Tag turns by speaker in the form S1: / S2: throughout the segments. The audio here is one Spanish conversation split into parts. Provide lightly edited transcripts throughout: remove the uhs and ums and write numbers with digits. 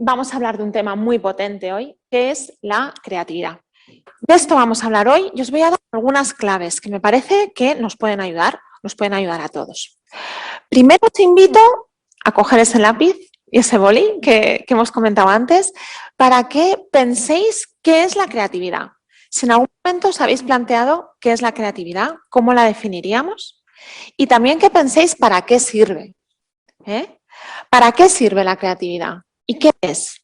S1: vamos a hablar de un tema muy potente hoy, que es la creatividad. De esto vamos a hablar hoy y os voy a dar algunas claves que me parece que nos pueden ayudar a todos. Primero te invito a coger ese lápiz y ese boli que hemos comentado antes para que penséis qué es la creatividad. Si en algún momento os habéis planteado qué es la creatividad, cómo la definiríamos y también que penséis para qué sirve. ¿Para qué sirve la creatividad? ¿Y qué es?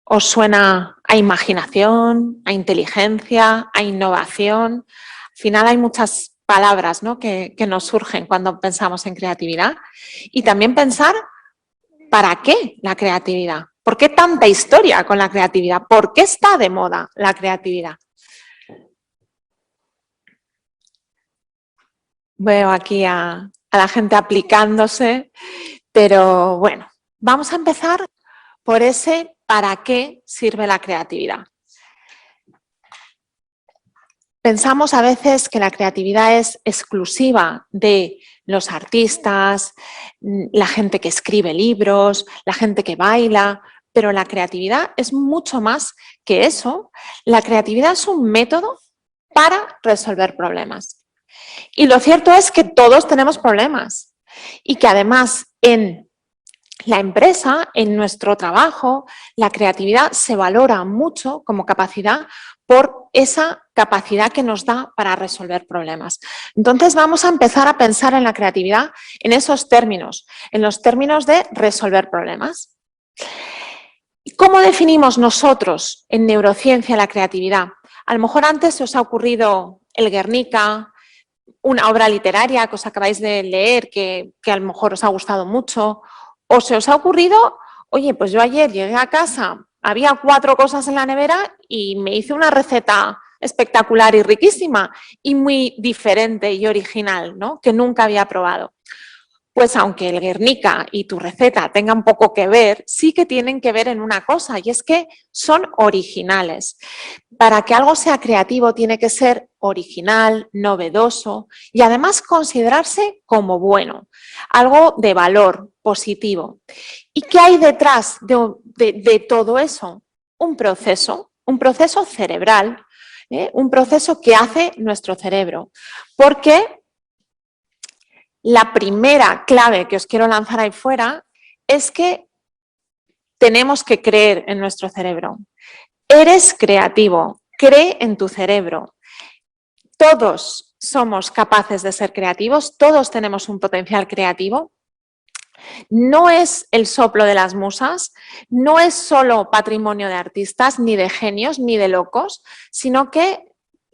S1: ¿Os suena a imaginación, a inteligencia, a innovación? Al final hay muchas palabras, ¿no?, que nos surgen cuando pensamos en creatividad. Y también pensar, ¿para qué la creatividad? ¿Por qué tanta historia con la creatividad? ¿Por qué está de moda la creatividad? Veo aquí a la gente aplicándose, pero bueno, vamos a empezar por ese ¿para qué sirve la creatividad? Pensamos a veces que la creatividad es exclusiva de los artistas, la gente que escribe libros, la gente que baila, pero la creatividad es mucho más que eso. La creatividad es un método para resolver problemas. Y lo cierto es que todos tenemos problemas y que además en la empresa, en nuestro trabajo, la creatividad se valora mucho como capacidad por esa capacidad que nos da para resolver problemas. Entonces vamos a empezar a pensar en la creatividad en esos términos, en los términos de resolver problemas. ¿Cómo definimos nosotros en neurociencia la creatividad? A lo mejor antes se os ha ocurrido el Guernica, una obra literaria que os acabáis de leer que a lo mejor os ha gustado mucho, o se os ha ocurrido, oye, pues yo ayer llegué a casa, había 4 cosas en la nevera y me hice una receta espectacular y riquísima y muy diferente y original, ¿no?, que nunca había probado. Pues aunque el Guernica y tu receta tengan poco que ver, sí que tienen que ver en una cosa, y es que son originales. Para que algo sea creativo tiene que ser original, novedoso y además considerarse como bueno, algo de valor positivo. ¿Y qué hay detrás de todo eso? Un proceso cerebral, un proceso que hace nuestro cerebro. Porque la primera clave que os quiero lanzar ahí fuera es que tenemos que creer en nuestro cerebro. Eres creativo, cree en tu cerebro. Todos somos capaces de ser creativos, todos tenemos un potencial creativo. No es el soplo de las musas, no es solo patrimonio de artistas, ni de genios, ni de locos, sino que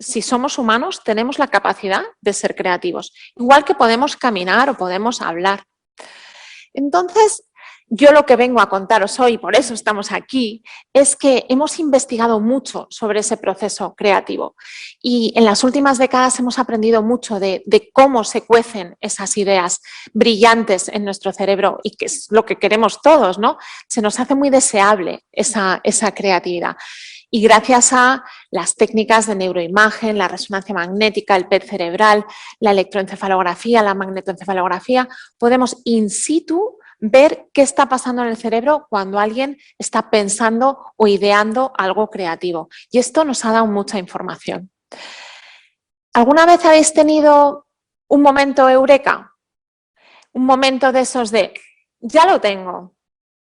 S1: si somos humanos tenemos la capacidad de ser creativos, igual que podemos caminar o podemos hablar. Entonces, yo lo que vengo a contaros hoy, por eso estamos aquí, es que hemos investigado mucho sobre ese proceso creativo y en las últimas décadas hemos aprendido mucho de cómo se cuecen esas ideas brillantes en nuestro cerebro y que es lo que queremos todos, ¿no? Se nos hace muy deseable esa creatividad. Y gracias a las técnicas de neuroimagen, la resonancia magnética, el PET cerebral, la electroencefalografía, la magnetoencefalografía, podemos in situ ver qué está pasando en el cerebro cuando alguien está pensando o ideando algo creativo. Y esto nos ha dado mucha información. ¿Alguna vez habéis tenido un momento eureka? Un momento de esos de, ya lo tengo.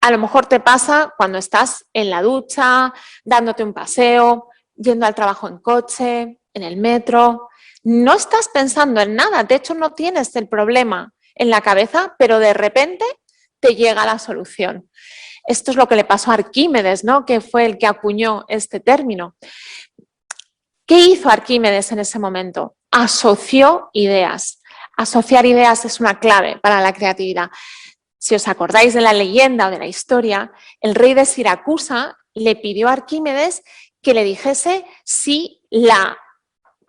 S1: A lo mejor te pasa cuando estás en la ducha, dándote un paseo, yendo al trabajo en coche, en el metro. No estás pensando en nada, de hecho no tienes el problema en la cabeza, pero de repente te llega la solución. Esto es lo que le pasó a Arquímedes, ¿no?, que fue el que acuñó este término. ¿Qué hizo Arquímedes en ese momento? Asoció ideas. Asociar ideas es una clave para la creatividad. Si os acordáis de la leyenda o de la historia, el rey de Siracusa le pidió a Arquímedes que le dijese si la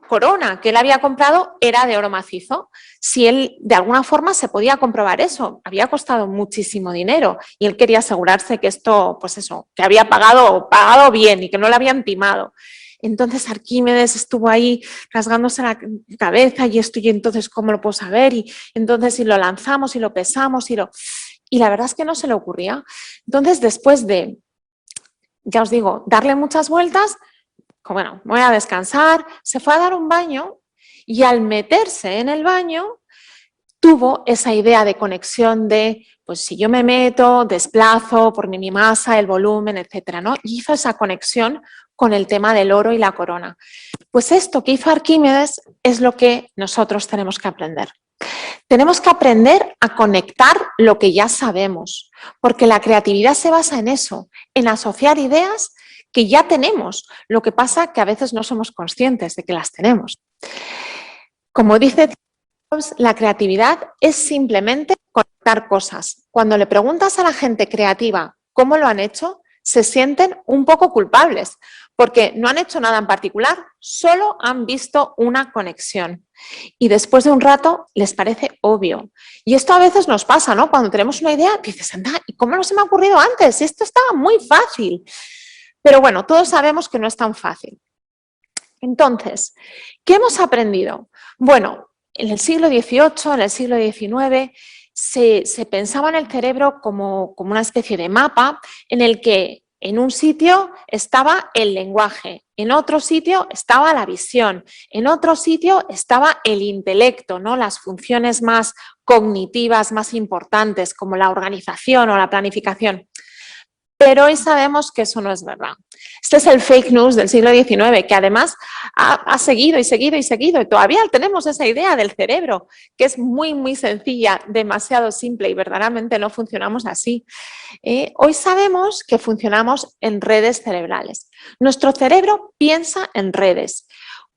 S1: corona que él había comprado era de oro macizo, si él de alguna forma se podía comprobar eso. Había costado muchísimo dinero y él quería asegurarse que esto, pues eso, que había pagado bien y que no le habían timado. Entonces Arquímedes estuvo ahí rasgándose la cabeza y esto, y entonces ¿cómo lo puedo saber? Y entonces si lo lanzamos y lo pesamos y la verdad es que no se le ocurría. Entonces, después de, ya os digo, darle muchas vueltas, bueno, voy a descansar, se fue a dar un baño y al meterse en el baño tuvo esa idea de conexión de, pues si yo me meto, desplazo por mi masa, el volumen, etcétera, ¿no? Y hizo esa conexión con el tema del oro y la corona. Pues esto que hizo Arquímedes es lo que nosotros tenemos que aprender. Tenemos que aprender a conectar lo que ya sabemos, porque la creatividad se basa en eso, en asociar ideas que ya tenemos. Lo que pasa que a veces no somos conscientes de que las tenemos. Como dice, la creatividad es simplemente conectar cosas. Cuando le preguntas a la gente creativa cómo lo han hecho, se sienten un poco culpables, porque no han hecho nada en particular, solo han visto una conexión. Y después de un rato les parece obvio. Y esto a veces nos pasa, ¿no? Cuando tenemos una idea, dices, anda, ¿y cómo no se me ha ocurrido antes? Esto estaba muy fácil. Pero bueno, todos sabemos que no es tan fácil. Entonces, ¿qué hemos aprendido? Bueno, en el siglo XVIII, en el siglo XIX, se pensaba en el cerebro como una especie de mapa en el que en un sitio estaba el lenguaje, en otro sitio estaba la visión, en otro sitio estaba el intelecto, ¿no? Las funciones más cognitivas, más importantes, como la organización o la planificación. Pero hoy sabemos que eso no es verdad. Este es el fake news del siglo XIX, que además ha seguido y seguido y seguido, y todavía tenemos esa idea del cerebro, que es muy, muy sencilla, demasiado simple, y verdaderamente no funcionamos así. Hoy sabemos que funcionamos en redes cerebrales. Nuestro cerebro piensa en redes.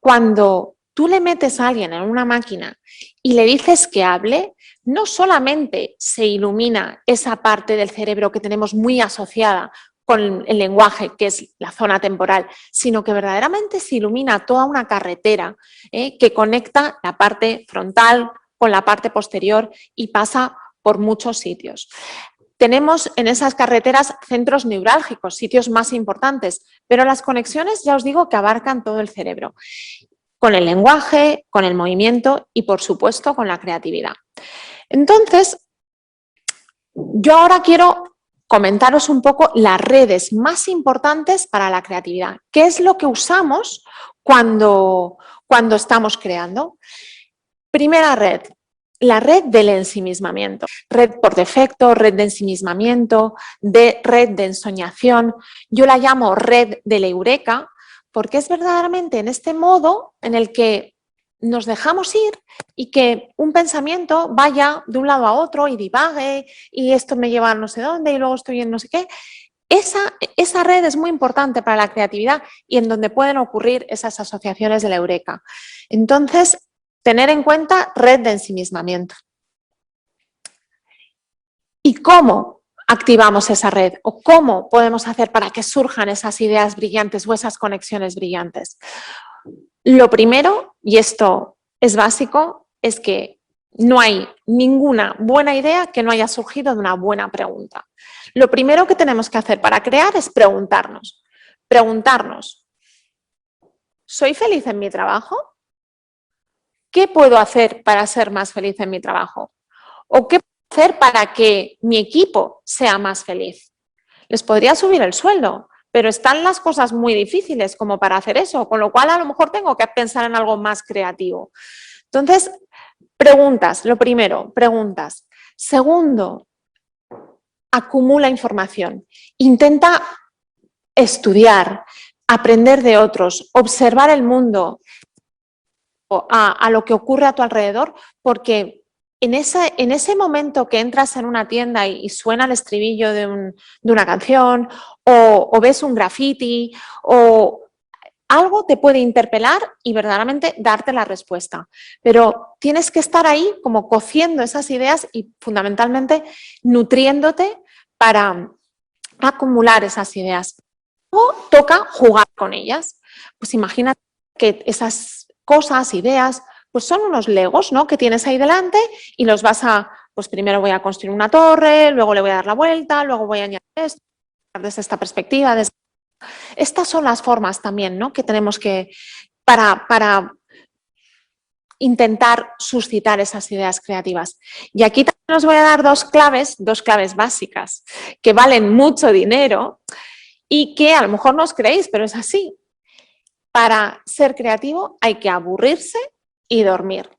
S1: Cuando tú le metes a alguien en una máquina y le dices que hable, no solamente se ilumina esa parte del cerebro que tenemos muy asociada con el lenguaje, que es la zona temporal, sino que verdaderamente se ilumina toda una carretera que conecta la parte frontal con la parte posterior y pasa por muchos sitios. Tenemos en esas carreteras centros neurálgicos, sitios más importantes, pero las conexiones ya os digo que abarcan todo el cerebro, con el lenguaje, con el movimiento y por supuesto con la creatividad. Entonces, yo ahora quiero comentaros un poco las redes más importantes para la creatividad. ¿Qué es lo que usamos cuando estamos creando? Primera red, la red del ensimismamiento. Red por defecto, red de ensimismamiento, red de ensoñación. Yo la llamo red de la eureka porque es verdaderamente en este modo en el que nos dejamos ir y que un pensamiento vaya de un lado a otro y divague y esto me lleva a no sé dónde y luego estoy en no sé qué. Esa red es muy importante para la creatividad y en donde pueden ocurrir esas asociaciones de la eureka. Entonces, tener en cuenta red de ensimismamiento. ¿Y cómo activamos esa red? ¿O cómo podemos hacer para que surjan esas ideas brillantes o esas conexiones brillantes? Lo primero, y esto es básico, es que no hay ninguna buena idea que no haya surgido de una buena pregunta. Lo primero que tenemos que hacer para crear es preguntarnos. ¿Soy feliz en mi trabajo? ¿Qué puedo hacer para ser más feliz en mi trabajo? ¿O qué puedo hacer para que mi equipo sea más feliz? Les podría subir el sueldo, pero están las cosas muy difíciles como para hacer eso, con lo cual a lo mejor tengo que pensar en algo más creativo. Entonces, preguntas, lo primero, preguntas. Segundo, acumula información. Intenta estudiar, aprender de otros, observar el mundo, a lo que ocurre a tu alrededor, porque en ese momento que entras en una tienda y suena el estribillo de una canción o ves un graffiti o algo te puede interpelar y verdaderamente darte la respuesta. Pero tienes que estar ahí como cociendo esas ideas y fundamentalmente nutriéndote para acumular esas ideas. Luego toca jugar con ellas. Pues imagínate que esas cosas, ideas, pues son unos legos, ¿no?, que tienes ahí delante y los vas a, pues primero voy a construir una torre, luego le voy a dar la vuelta, luego voy a añadir esto, desde esta perspectiva. Estas son las formas también, ¿no?, que tenemos que, para intentar suscitar esas ideas creativas. Y aquí también os voy a dar dos claves básicas, que valen mucho dinero y que a lo mejor no os creéis, pero es así. Para ser creativo hay que aburrirse y dormir.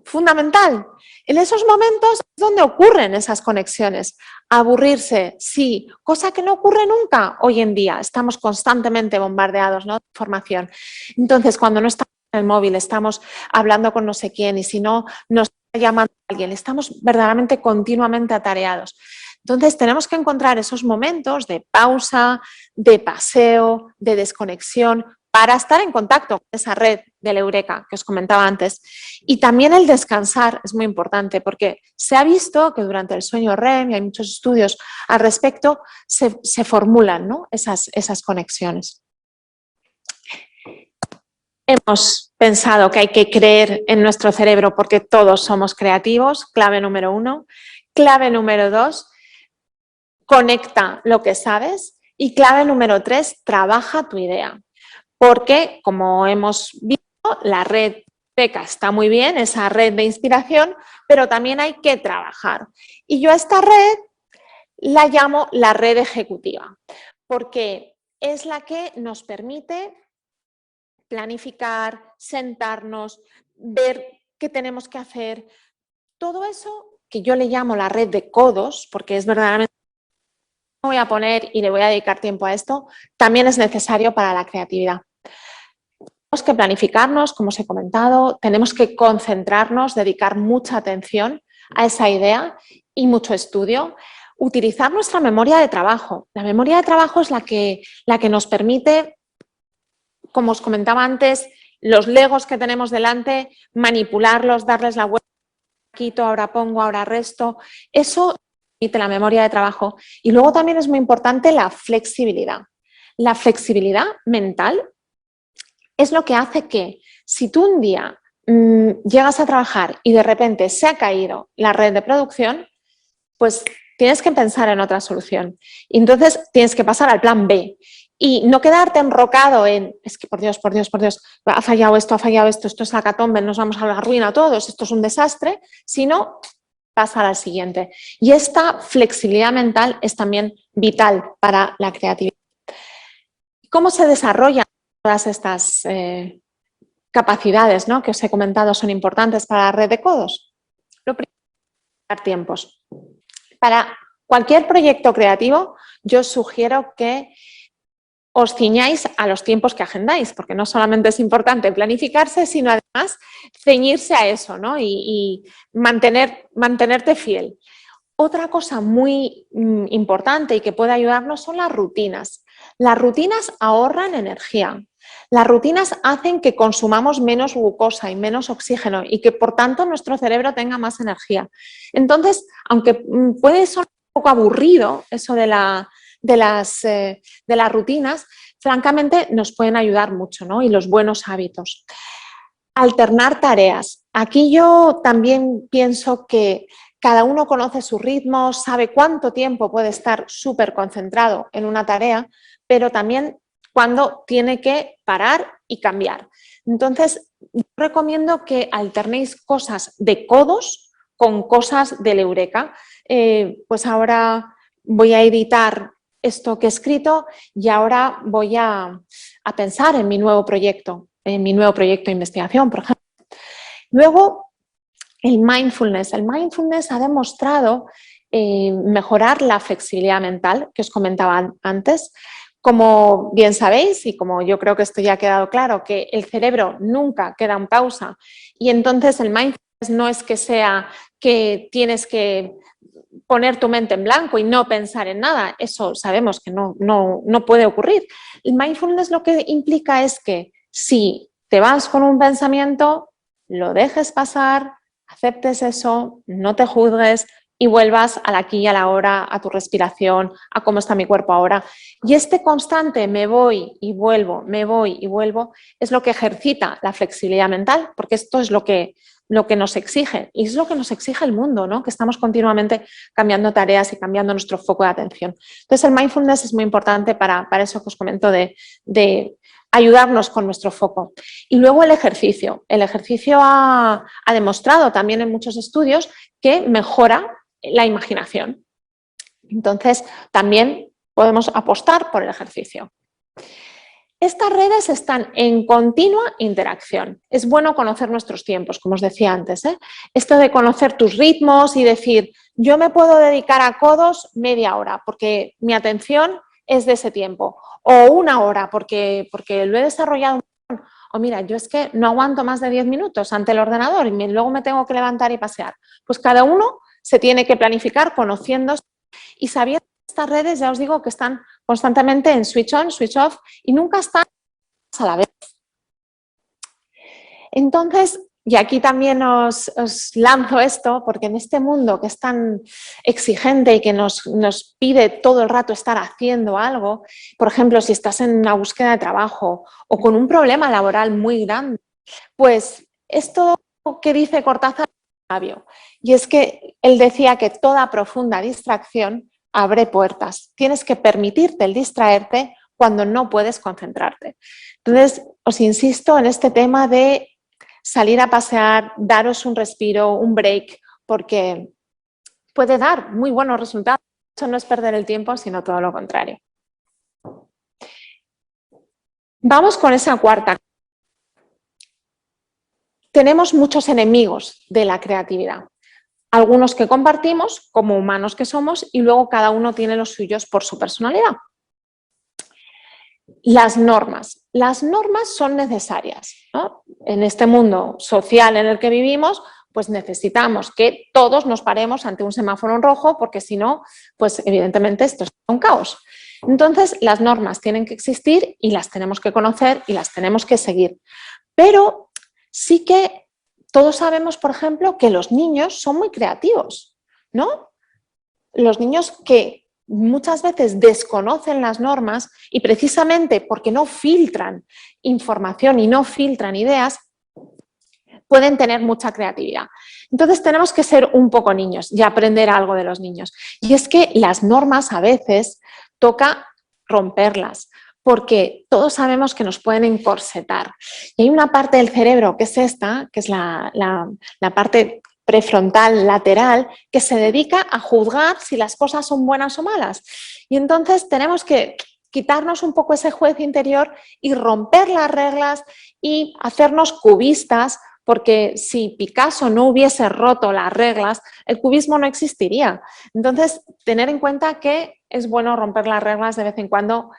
S1: Fundamental. En esos momentos es donde ocurren esas conexiones. Aburrirse, sí, cosa que no ocurre nunca hoy en día. Estamos constantemente bombardeados, ¿no?, de información. Entonces, cuando no estamos en el móvil, estamos hablando con no sé quién y si no nos está llamando alguien, estamos verdaderamente continuamente atareados. Entonces, tenemos que encontrar esos momentos de pausa, de paseo, de desconexión, para estar en contacto con esa red del Eureka que os comentaba antes. Y también el descansar es muy importante porque se ha visto que durante el sueño REM, y hay muchos estudios al respecto, se formulan, ¿no?, esas conexiones. Hemos pensado que hay que creer en nuestro cerebro porque todos somos creativos, clave número 1. Clave número 2, conecta lo que sabes. Y clave número 3, trabaja tu idea. Porque, como hemos visto, la red Eureka está muy bien, esa red de inspiración, pero también hay que trabajar. Y yo a esta red la llamo la red ejecutiva, porque es la que nos permite planificar, sentarnos, ver qué tenemos que hacer. Todo eso que yo le llamo la red de codos, porque es verdaderamente, me voy a poner y le voy a dedicar tiempo a esto, también es necesario para la creatividad. Tenemos que planificarnos, como os he comentado, tenemos que concentrarnos, dedicar mucha atención a esa idea y mucho estudio. Utilizar nuestra memoria de trabajo. La memoria de trabajo es la que nos permite, como os comentaba antes, los legos que tenemos delante, manipularlos, darles la vuelta, quito, ahora pongo, ahora resto. Eso permite la memoria de trabajo. Y luego también es muy importante la flexibilidad. La flexibilidad mental es lo que hace que si tú un día llegas a trabajar y de repente se ha caído la red de producción, pues tienes que pensar en otra solución. Y entonces tienes que pasar al plan B y no quedarte enrocado en, es que por Dios, ha fallado esto, esto es la hecatombe, nos vamos a la ruina todos, esto es un desastre, sino pasar al siguiente. Y esta flexibilidad mental es también vital para la creatividad. ¿Cómo se desarrollan todas estas capacidades, ¿no?, que os he comentado son importantes para la red de codos? Lo primero, dar tiempos. Para cualquier proyecto creativo, yo os sugiero que os ciñáis a los tiempos que agendáis, porque no solamente es importante planificarse, sino además ceñirse a eso, ¿no?, y mantenerte fiel. Otra cosa muy importante y que puede ayudarnos son las rutinas. Las rutinas ahorran energía. Las rutinas hacen que consumamos menos glucosa y menos oxígeno y que por tanto nuestro cerebro tenga más energía. Entonces, aunque puede sonar un poco aburrido eso de las rutinas, francamente nos pueden ayudar mucho, ¿no?, y los buenos hábitos. Alternar tareas. Aquí yo también pienso que cada uno conoce sus ritmos, sabe cuánto tiempo puede estar súper concentrado en una tarea, pero también cuando tiene que parar y cambiar. Entonces, yo recomiendo que alternéis cosas de codos con cosas del Eureka. Pues ahora voy a editar esto que he escrito y ahora voy a pensar en mi nuevo proyecto de investigación, por ejemplo. Luego, el mindfulness. El mindfulness ha demostrado mejorar la flexibilidad mental que os comentaba antes. Como bien sabéis, y como yo creo que esto ya ha quedado claro, que el cerebro nunca queda en pausa y entonces el mindfulness no es que sea que tienes que poner tu mente en blanco y no pensar en nada, eso sabemos que no puede ocurrir. El mindfulness lo que implica es que si te vas con un pensamiento, lo dejes pasar, aceptes eso, no te juzgues y vuelvas al aquí y a la hora, a tu respiración, a cómo está mi cuerpo ahora. Y este constante me voy y vuelvo, es lo que ejercita la flexibilidad mental, porque esto es lo que nos exige, y es lo que nos exige el mundo, ¿no?, que estamos continuamente cambiando tareas y cambiando nuestro foco de atención. Entonces el mindfulness es muy importante para eso que os comento de ayudarnos con nuestro foco. Y luego el ejercicio. El ejercicio ha demostrado también en muchos estudios que mejora la imaginación. Entonces, también podemos apostar por el ejercicio. Estas redes están en continua interacción. Es bueno conocer nuestros tiempos, como os decía antes, ¿eh? Esto de conocer tus ritmos y decir, yo me puedo dedicar a codos media hora porque mi atención es de ese tiempo, o una hora porque lo he desarrollado, o mira, yo es que no aguanto más de 10 minutos ante el ordenador y luego me tengo que levantar y pasear. Pues cada uno se tiene que planificar conociéndose y sabiendo estas redes, ya os digo que están constantemente en switch on, switch off y nunca están a la vez. Entonces, y aquí también os lanzo esto, porque en este mundo que es tan exigente y que nos pide todo el rato estar haciendo algo, por ejemplo, si estás en una búsqueda de trabajo o con un problema laboral muy grande, pues esto que dice Cortázar es sabio, y es que él decía que toda profunda distracción abre puertas. Tienes que permitirte el distraerte cuando no puedes concentrarte. Entonces, os insisto en este tema de salir a pasear, daros un respiro, un break, porque puede dar muy buenos resultados. Eso no es perder el tiempo, sino todo lo contrario. Vamos con esa cuarta. Tenemos muchos enemigos de la creatividad. Algunos que compartimos como humanos que somos y luego cada uno tiene los suyos por su personalidad. Las normas. Las normas son necesarias, ¿no? En este mundo social en el que vivimos, pues necesitamos que todos nos paremos ante un semáforo en rojo porque si no, pues evidentemente esto es un caos. Entonces, las normas tienen que existir y las tenemos que conocer y las tenemos que seguir. Pero sí que todos sabemos, por ejemplo, que los niños son muy creativos, ¿no? Los niños que muchas veces desconocen las normas y precisamente porque no filtran información y no filtran ideas, pueden tener mucha creatividad. Entonces tenemos que ser un poco niños y aprender algo de los niños. Y es que las normas a veces toca romperlas, porque todos sabemos que nos pueden encorsetar. Y hay una parte del cerebro que es esta, que es la parte prefrontal lateral, que se dedica a juzgar si las cosas son buenas o malas. Y entonces tenemos que quitarnos un poco ese juez interior y romper las reglas y hacernos cubistas, porque si Picasso no hubiese roto las reglas, el cubismo no existiría. Entonces, tener en cuenta que es bueno romper las reglas de vez en cuando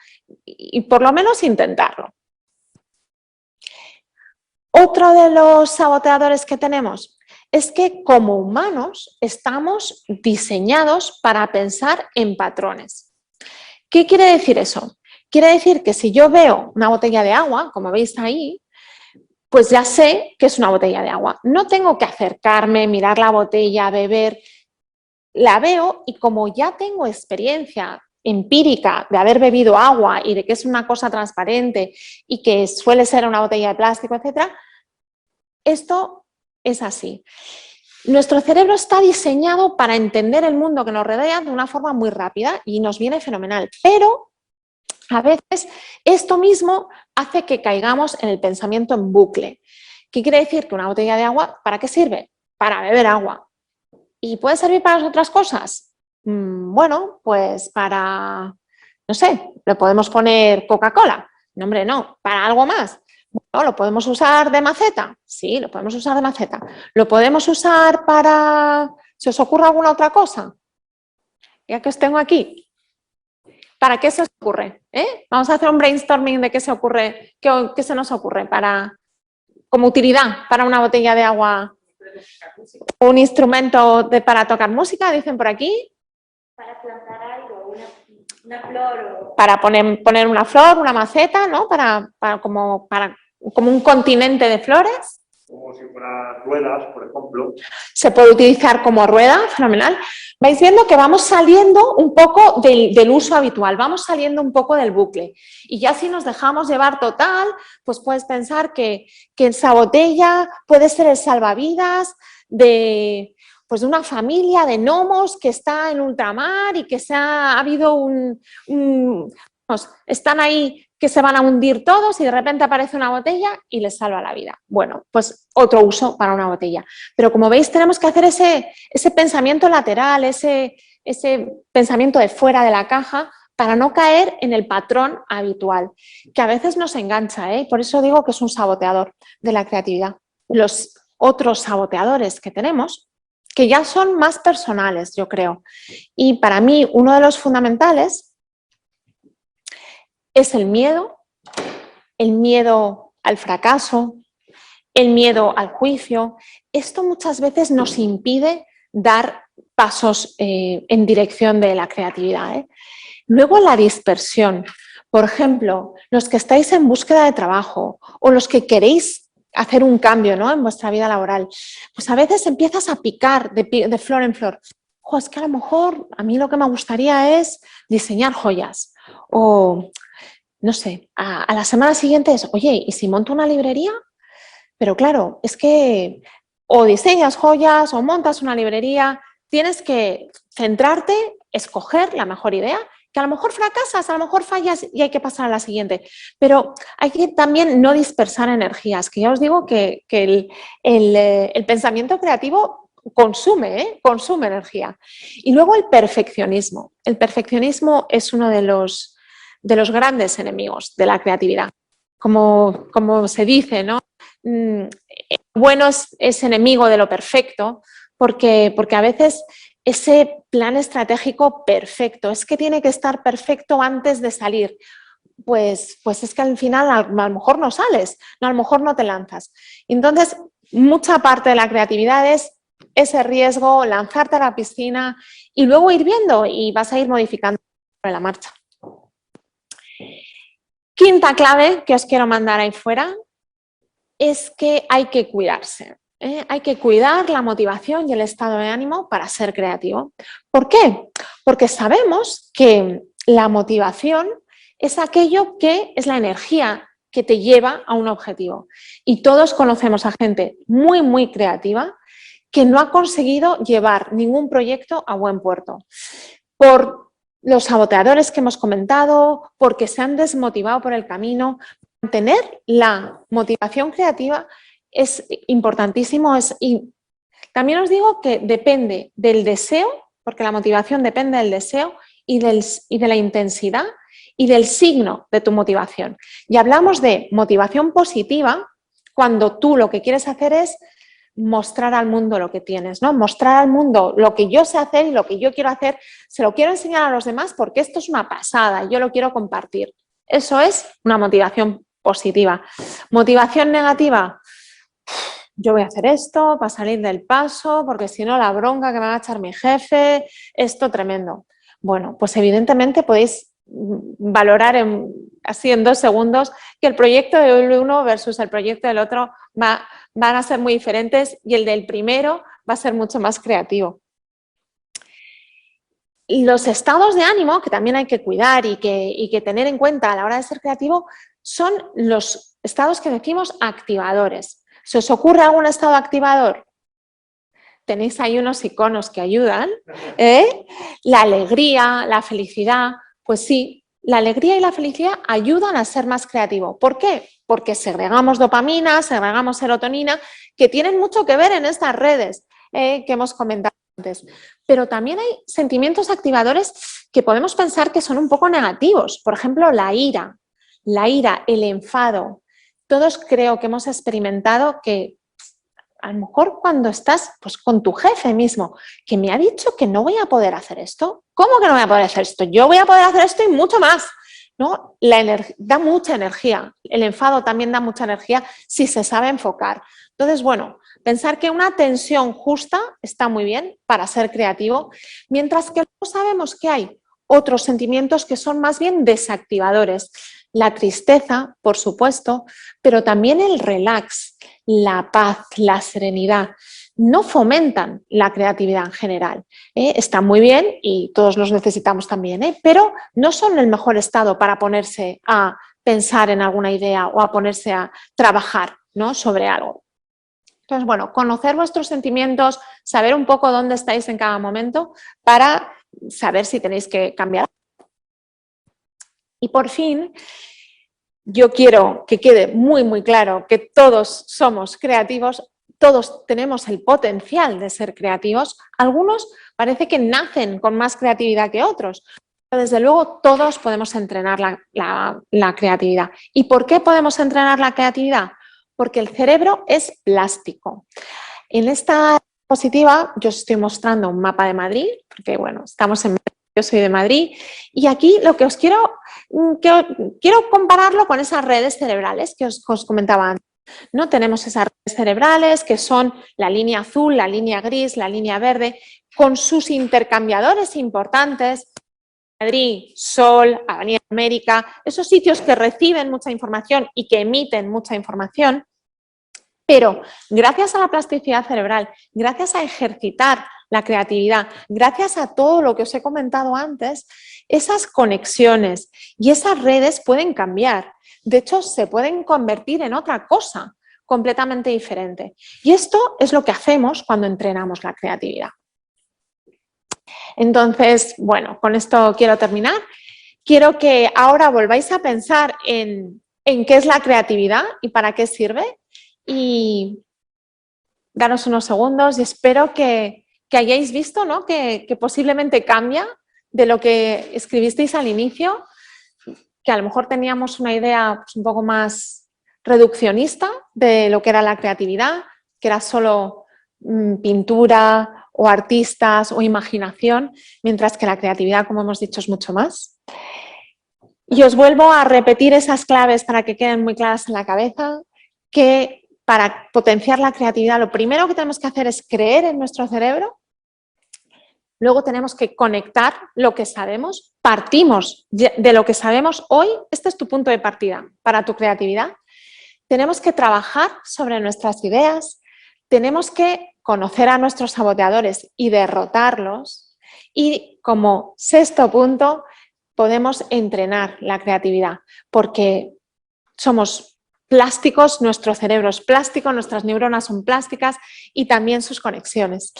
S1: y por lo menos intentarlo. Otro de los saboteadores que tenemos es que como humanos estamos diseñados para pensar en patrones. ¿Qué quiere decir eso? Quiere decir que si yo veo una botella de agua, como veis ahí, pues ya sé que es una botella de agua. No tengo que acercarme, mirar la botella, beber. La veo y como ya tengo experiencia empírica de haber bebido agua y de que es una cosa transparente y que suele ser una botella de plástico, etc., esto es así. Nuestro cerebro está diseñado para entender el mundo que nos rodea de una forma muy rápida y nos viene fenomenal, pero a veces esto mismo hace que caigamos en el pensamiento en bucle. ¿Qué quiere decir? Que una botella de agua, ¿para qué sirve? Para beber agua. ¿Y puede servir para las otras cosas? Bueno, pues para, no sé, le podemos poner Coca-Cola. No, hombre, no, para algo más. Bueno, ¿lo podemos usar de maceta? Sí, lo podemos usar de maceta. ¿Lo podemos usar para... ¿Se os ocurre alguna otra cosa? Ya que os tengo aquí. ¿Para qué se os ocurre? Vamos a hacer un brainstorming de qué se ocurre, qué se nos ocurre para, como utilidad para una botella de agua. Un instrumento para tocar música, dicen por aquí.
S2: Para plantar algo, una flor.
S1: Para poner una flor, una maceta, ¿no? Como un continente de flores.
S3: Como si fueran ruedas, por ejemplo.
S1: Se puede utilizar como rueda, fenomenal. Vais viendo que vamos saliendo un poco del uso habitual, vamos saliendo un poco del bucle. Y ya si nos dejamos llevar total, pues puedes pensar que esa botella puede ser el salvavidas de una familia de gnomos que está en ultramar y que ha habido un están ahí que se van a hundir todos y de repente aparece una botella y les salva la vida. Bueno, pues otro uso para una botella. Pero como veis, tenemos que hacer ese pensamiento lateral, ese pensamiento de fuera de la caja para no caer en el patrón habitual, que a veces nos engancha, ¿eh? Por eso digo que es un saboteador de la creatividad. Los otros saboteadores que tenemos, que ya son más personales, yo creo. Y para mí, uno de los fundamentales es el miedo al fracaso, el miedo al juicio. Esto muchas veces nos impide dar pasos en dirección de la creatividad, ¿eh? Luego la dispersión. Por ejemplo, los que estáis en búsqueda de trabajo o los que queréis hacer un cambio, ¿no?, en vuestra vida laboral, pues a veces empiezas a picar de flor en flor. Ojo, es que a lo mejor a mí lo que me gustaría es diseñar joyas o, no sé, a la semana siguiente es, oye, ¿y si monto una librería? Pero claro, es que o diseñas joyas o montas una librería, tienes que centrarte, escoger la mejor idea, que a lo mejor fracasas, a lo mejor fallas y hay que pasar a la siguiente. Pero hay que también no dispersar energías, que ya os digo que el pensamiento creativo consume energía. Y luego el perfeccionismo. El perfeccionismo es uno de los grandes enemigos de la creatividad. Como se dice, ¿no? Bueno es enemigo de lo perfecto, porque a veces ese plan estratégico perfecto, es que tiene que estar perfecto antes de salir. Pues es que al final a lo mejor no sales, a lo mejor no te lanzas. Entonces, mucha parte de la creatividad es ese riesgo, lanzarte a la piscina y luego ir viendo y vas a ir modificando sobre la marcha. Quinta clave que os quiero mandar ahí fuera es que hay que cuidarse. Hay que cuidar la motivación y el estado de ánimo para ser creativo. ¿Por qué? Porque sabemos que la motivación es aquello que es la energía que te lleva a un objetivo. Y todos conocemos a gente muy, muy creativa que no ha conseguido llevar ningún proyecto a buen puerto. Por los saboteadores que hemos comentado, porque se han desmotivado por el camino. Mantener la motivación creativa es importantísimo. Y también os digo que depende del deseo, porque la motivación depende del deseo y de la intensidad y del signo de tu motivación. Y hablamos de motivación positiva cuando tú lo que quieres hacer es mostrar al mundo lo que tienes, ¿no? Mostrar al mundo lo que yo sé hacer y lo que yo quiero hacer, se lo quiero enseñar a los demás porque esto es una pasada, yo lo quiero compartir. Eso es una motivación positiva. Motivación negativa, yo voy a hacer esto para salir del paso, porque si no la bronca que me va a echar mi jefe, esto tremendo. Bueno, pues evidentemente podéis valorar así en 2 segundos que el proyecto del uno versus el proyecto del otro van a ser muy diferentes y el del primero va a ser mucho más creativo. Y los estados de ánimo, que también hay que cuidar y que tener en cuenta a la hora de ser creativo, son los estados que decimos activadores. ¿Se os ocurre algún estado activador? Tenéis ahí unos iconos que ayudan, ¿eh? La alegría, la felicidad, pues sí, la alegría y la felicidad ayudan a ser más creativo. ¿Por qué? Porque segregamos dopamina, segregamos serotonina, que tienen mucho que ver en estas redes que hemos comentado antes. Pero también hay sentimientos activadores que podemos pensar que son un poco negativos. Por ejemplo, la ira, el enfado. Todos creo que hemos experimentado que a lo mejor cuando estás pues, con tu jefe mismo, que me ha dicho que no voy a poder hacer esto. ¿Cómo que no voy a poder hacer esto? Yo voy a poder hacer esto y mucho más, ¿no? Da mucha energía. El enfado también da mucha energía si se sabe enfocar. Entonces, bueno, pensar que una tensión justa está muy bien para ser creativo, mientras que no sabemos que hay otros sentimientos que son más bien desactivadores. La tristeza, por supuesto, pero también el relax, la paz, la serenidad, no fomentan la creatividad en general. Están muy bien y todos los necesitamos también, pero no son el mejor estado para ponerse a pensar en alguna idea o a ponerse a trabajar, ¿no?, sobre algo. Entonces, bueno, conocer vuestros sentimientos, saber un poco dónde estáis en cada momento para saber si tenéis que cambiar. Y por fin, yo quiero que quede muy, muy claro que todos somos creativos, todos tenemos el potencial de ser creativos. Algunos parece que nacen con más creatividad que otros, pero desde luego todos podemos entrenar la creatividad. ¿Y por qué podemos entrenar la creatividad? Porque el cerebro es plástico. En esta diapositiva yo os estoy mostrando un mapa de Madrid, porque bueno, estamos en Madrid, yo soy de Madrid, y aquí lo que os quiero compararlo con esas redes cerebrales que os comentaba antes. ¿No? Tenemos esas redes cerebrales que son la línea azul, la línea gris, la línea verde, con sus intercambiadores importantes, Madrid, Sol, Avenida América, esos sitios que reciben mucha información y que emiten mucha información, pero gracias a la plasticidad cerebral, gracias a ejercitar la creatividad, gracias a todo lo que os he comentado antes, esas conexiones y esas redes pueden cambiar. De hecho, se pueden convertir en otra cosa completamente diferente. Y esto es lo que hacemos cuando entrenamos la creatividad. Entonces, bueno, con esto quiero terminar. Quiero que ahora volváis a pensar en qué es la creatividad y para qué sirve. Y daros unos segundos y espero que hayáis visto, ¿no? que posiblemente cambia de lo que escribisteis al inicio, que a lo mejor teníamos una idea pues, un poco más reduccionista de lo que era la creatividad, que era solo pintura o artistas o imaginación, mientras que la creatividad, como hemos dicho, es mucho más. Y os vuelvo a repetir esas claves para que queden muy claras en la cabeza, que para potenciar la creatividad lo primero que tenemos que hacer es creer en nuestro cerebro, luego tenemos que conectar lo que sabemos, partimos de lo que sabemos hoy, este es tu punto de partida para tu creatividad, tenemos que trabajar sobre nuestras ideas, tenemos que conocer a nuestros saboteadores y derrotarlos y como sexto punto podemos entrenar la creatividad porque somos plásticos, nuestro cerebro es plástico, nuestras neuronas son plásticas y también sus conexiones.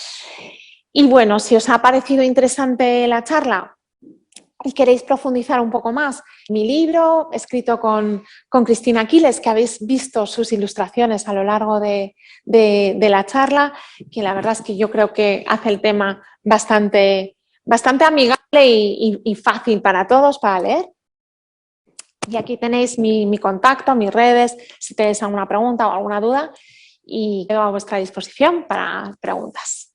S1: Y bueno, si os ha parecido interesante la charla y queréis profundizar un poco más, mi libro, escrito con Cristina Aquiles, que habéis visto sus ilustraciones a lo largo de la charla, que la verdad es que yo creo que hace el tema bastante amigable y fácil para todos para leer. Y aquí tenéis mi contacto, mis redes, si tenéis alguna pregunta o alguna duda y quedo a vuestra disposición para preguntas.